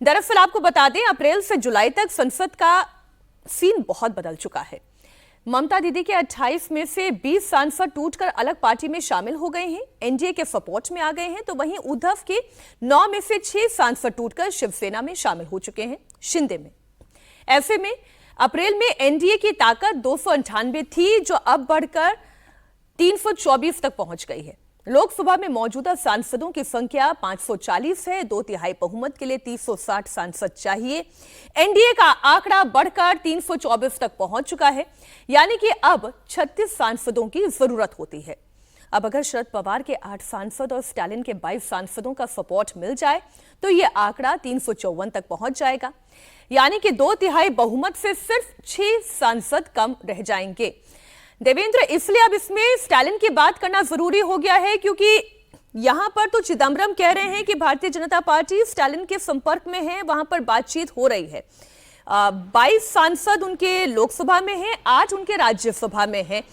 दरअसल आपको बता दें, अप्रैल से जुलाई तक संसद का सीन बहुत बदल चुका है। ममता दीदी के 28 में से 20 सांसद टूटकर अलग पार्टी में शामिल हो गए हैं, एनडीए के सपोर्ट में आ गए हैं। तो वहीं उद्धव के 9 में से 6 सांसद टूटकर शिवसेना में शामिल हो चुके हैं, शिंदे में। ऐसे में अप्रैल में एनडीए की ताकत 298 थी, जो अब बढ़कर 324 तक पहुंच गई है। लोकसभा में मौजूदा सांसदों की संख्या 540 है। 2/3 बहुमत के लिए 360 सांसद चाहिए। एनडीए का आंकड़ा बढ़कर 324 तक पहुंच चुका है, यानी कि अब 36 सांसदों की जरूरत होती है। अब अगर शरद पवार के 8 सांसद और स्टालिन के 22 सांसदों का सपोर्ट मिल जाए तो यह आंकड़ा 354 तक पहुंच जाएगा, यानी कि 2/3 बहुमत से सिर्फ 6 सांसद कम रह जाएंगे। देवेंद्र, इसलिए अब इसमें स्टालिन की बात करना जरूरी हो गया है, क्योंकि यहां पर तो चिदम्बरम कह रहे हैं कि भारतीय जनता पार्टी स्टालिन के संपर्क में है, वहां पर बातचीत हो रही है। 22 सांसद उनके लोकसभा में हैं, 8 उनके राज्यसभा में हैं।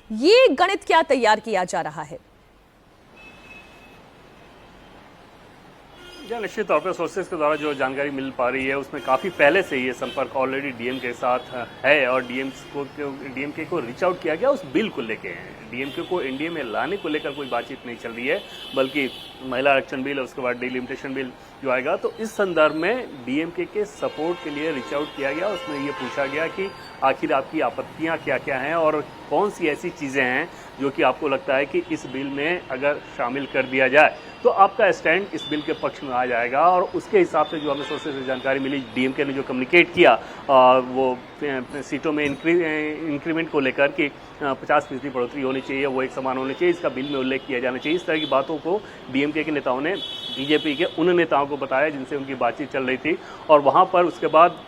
ये गणित क्या तैयार किया जा रहा है? या निश्चित तौर पर सोर्सेज के द्वारा जो जानकारी मिल पा रही है उसमें काफ़ी पहले से ये संपर्क ऑलरेडी डीएमके के साथ है और डीएमके को रीच आउट किया गया उस बिल को लेके हैं। डीएमके को एनडीए में लाने को लेकर कोई बातचीत नहीं चल रही है, बल्कि महिला आरक्षण बिल और उसके बाद डिलिमिटेशन बिल जो आएगा, तो इस संदर्भ में डीएमके के सपोर्ट के लिए रीच आउट किया गया। उसमें ये पूछा गया कि आखिर आपकी आपत्तियां क्या क्या हैं और कौन सी ऐसी चीज़ें हैं जो कि आपको लगता है कि इस बिल में अगर शामिल कर दिया जाए तो आपका स्टैंड इस बिल के पक्ष में आ जाएगा। और उसके हिसाब से जो हमें सोर्सेज से जानकारी मिली, डीएमके ने जो कम्युनिकेट किया वो सीटों में इंक्रीमेंट को लेकर कि 50% बढ़ोतरी होनी चाहिए, वो एक समान होनी चाहिए, इसका बिल में उल्लेख किया जाना चाहिए। इस तरह की बातों को डीएमके के नेताओं ने बीजेपी के उन नेताओं को बताया जिनसे उनकी बातचीत चल रही थी। और वहाँ पर उसके बाद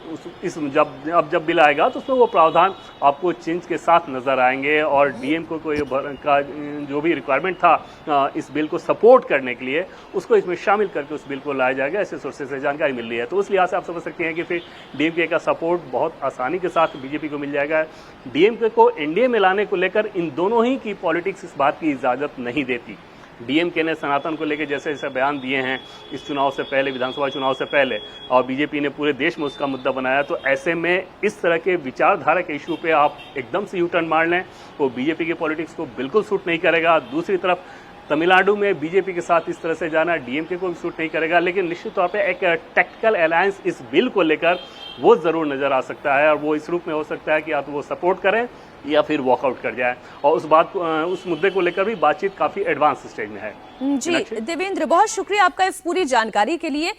जब बिल आएगा तो उसमें वो प्रावधान आपको चेंज के साथ नजर आएंगे और डीएमके को ये का जो भी रिक्वायरमेंट था इस बिल को सपोर्ट करने के लिए, उसको इसमें शामिल करके उस बिल को लाया जाएगा। ऐसे सोर्सेज से जानकारी मिल रही है। तो उस लिहाज से आप समझ सकते हैं कि फिर डीएमके का सपोर्ट बहुत आसानी के साथ बीजेपी को मिल जाएगा। डीएमके को एनडीए में लाने को लेकर इन दोनों ही की पॉलिटिक्स इस बात की इजाजत नहीं देती। डीएमके ने सनातन को लेकर जैसे जैसे बयान दिए हैं इस चुनाव से पहले, विधानसभा चुनाव से पहले, और बीजेपी ने पूरे देश में उसका मुद्दा बनाया, तो ऐसे में इस तरह के विचारधारा के इशू पे आप एकदम से यू टर्न मार लें वो बीजेपी की पॉलिटिक्स को बिल्कुल सूट नहीं करेगा। दूसरी तरफ तमिलनाडु में बीजेपी के साथ इस तरह से जाना डीएमके को भी सूट नहीं करेगा। लेकिन निश्चित तौर पे एक टैक्टिकल अलायंस इस बिल को लेकर वो जरूर नजर आ सकता है और वो इस रूप में हो सकता है कि आप वो सपोर्ट करें या फिर वॉकआउट कर जाए। और उस मुद्दे को लेकर भी बातचीत काफी एडवांस स्टेज में है। जी देवेंद्र, बहुत शुक्रिया आपका इस पूरी जानकारी के लिए।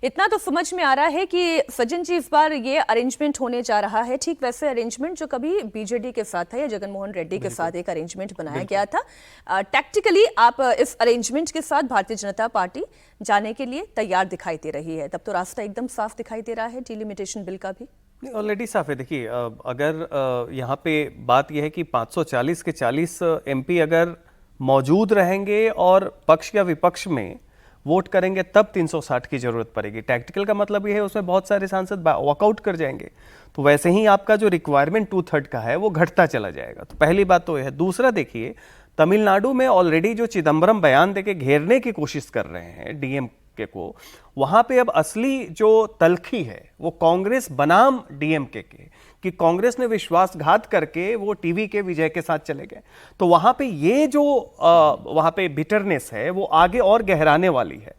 इतना तो समझ में आ रहा है कि सचिन जी, इस बार ये अरेंजमेंट होने जा रहा है ठीक वैसे अरेंजमेंट जो कभी बीजेडी के साथ था या जगनमोहन रेड्डी के साथ एक अरेंजमेंट बनाया गया था। टैक्टिकली आप इस अरेंजमेंट के साथ भारतीय जनता पार्टी जाने के लिए तैयार दिखाई दे रही है। तब तो रास्ता एकदम साफ दिखाई दे रहा है डिलिमिटेशन बिल का भी। नहीं, ऑलरेडी साफ है। देखिए, अगर यहाँ पे बात यह है कि 540 के 40 एमपी अगर मौजूद रहेंगे और पक्ष या विपक्ष में वोट करेंगे तब 360 की जरूरत पड़ेगी। टैक्टिकल का मतलब यह है उसमें बहुत सारे सांसद वॉकआउट कर जाएंगे, तो वैसे ही आपका जो रिक्वायरमेंट 2/3 का है वो घटता चला जाएगा। तो पहली बात तो यह है। दूसरा, देखिए तमिलनाडु में ऑलरेडी जो चिदम्बरम बयान देके घेरने की कोशिश कर रहे हैं डीएमके को, वहां पे अब असली जो तलखी है वो कांग्रेस बनाम डीएमके के कि कांग्रेस ने विश्वासघात करके वो टीवी के विजय के साथ चले गए। तो वहां पे ये जो वहां पे बिटरनेस है वो आगे और गहराने वाली है।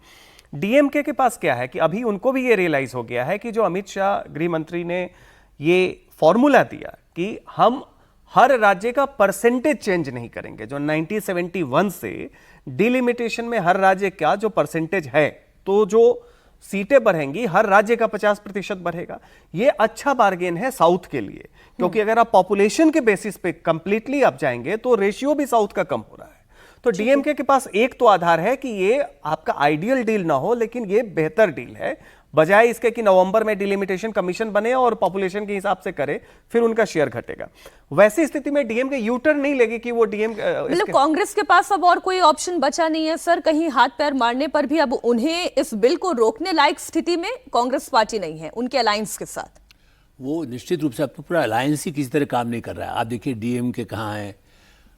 डीएमके के पास क्या है कि अभी उनको भी ये रियलाइज हो गया है कि जो अमित शाह गृह मंत्री ने ये फॉर्मूला दिया कि हम हर राज्य का परसेंटेज चेंज नहीं करेंगे, जो 1971 से डिलिमिटेशन में हर राज्य का जो परसेंटेज है, तो जो सीटें बढ़ेंगी हर राज्य का 50% बढ़ेगा। ये अच्छा बार्गेन है साउथ के लिए, क्योंकि अगर आप पॉपुलेशन के बेसिस पे कंप्लीटली आप जाएंगे तो रेशियो भी साउथ का कम हो रहा है। तो डीएमके के पास एक तो आधार है कि ये आपका आइडियल डील ना हो, लेकिन ये बेहतर डील है, बजाय इसके कि नवंबर में डिलिमिटेशन कमीशन बने और पॉपुलेशन के हिसाब से करे, फिर उनका शेयर घटेगा। वैसी स्थिति में डीएमके यू टर्न नहीं लेगी कि वो मतलब कांग्रेस के पास अब और कोई ऑप्शन बचा नहीं है सर। कहीं हाथ पैर मारने पर भी अब उन्हें इस बिल को रोकने लायक स्थिति में कांग्रेस पार्टी नहीं है उनके अलायंस के साथ। वो निश्चित रूप से अब तो पूरा अलायंस ही किसी तरह काम नहीं कर रहा है। आप देखिए डीएमके कहाँ है,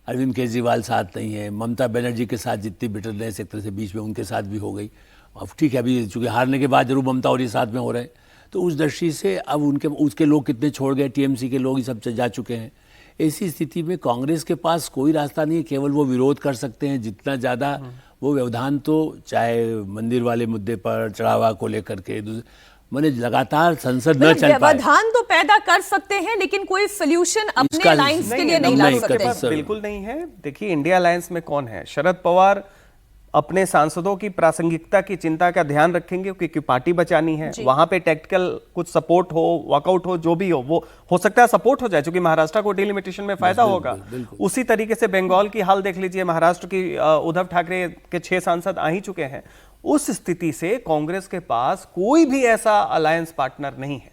अरविंद केजरीवाल साथ नहीं है, ममता बनर्जी के साथ जितनी बिटरनेस एक तरह से बीच में उनके साथ भी हो गई, अब ठीक है, अभी चूंकि हारने के बाद जरूर ममता और ये साथ में हो रहे हैं, तो उस दृष्टि से अब उसके लोग कितने छोड़ गए, टीएमसी के लोग ही सब जा चुके हैं। ऐसी स्थिति में कांग्रेस के पास कोई रास्ता नहीं है, केवल वो विरोध कर सकते हैं। जितना ज़्यादा वो व्यवधान, तो चाहे मंदिर वाले मुद्दे पर चढ़ावा को लेकर के मैंने लगातार संसद न चल पाए, व्यवधान तो पैदा कर सकते हैं, लेकिन कोई सोल्यूशन अपने अलायंस के लिए नहीं ला सकते। बिल्कुल नहीं है। देखिए, इंडिया अलायंस में कौन है? शरद पवार अपने सांसदों की प्रासंगिकता की चिंता का ध्यान रखेंगे, क्योंकि पार्टी बचानी है। वहां पे टेक्टिकल कुछ सपोर्ट हो, वॉकआउट हो, जो भी हो वो सकता है सपोर्ट हो जाए, क्योंकि महाराष्ट्र को डिलिमिटेशन में फायदा होगा। उसी तरीके से बंगाल की हाल देख लीजिए, महाराष्ट्र की उद्धव ठाकरे के 6 सांसद आ ही चुके हैं। उस स्थिति से कांग्रेस के पास कोई भी ऐसा अलायंस पार्टनर नहीं है।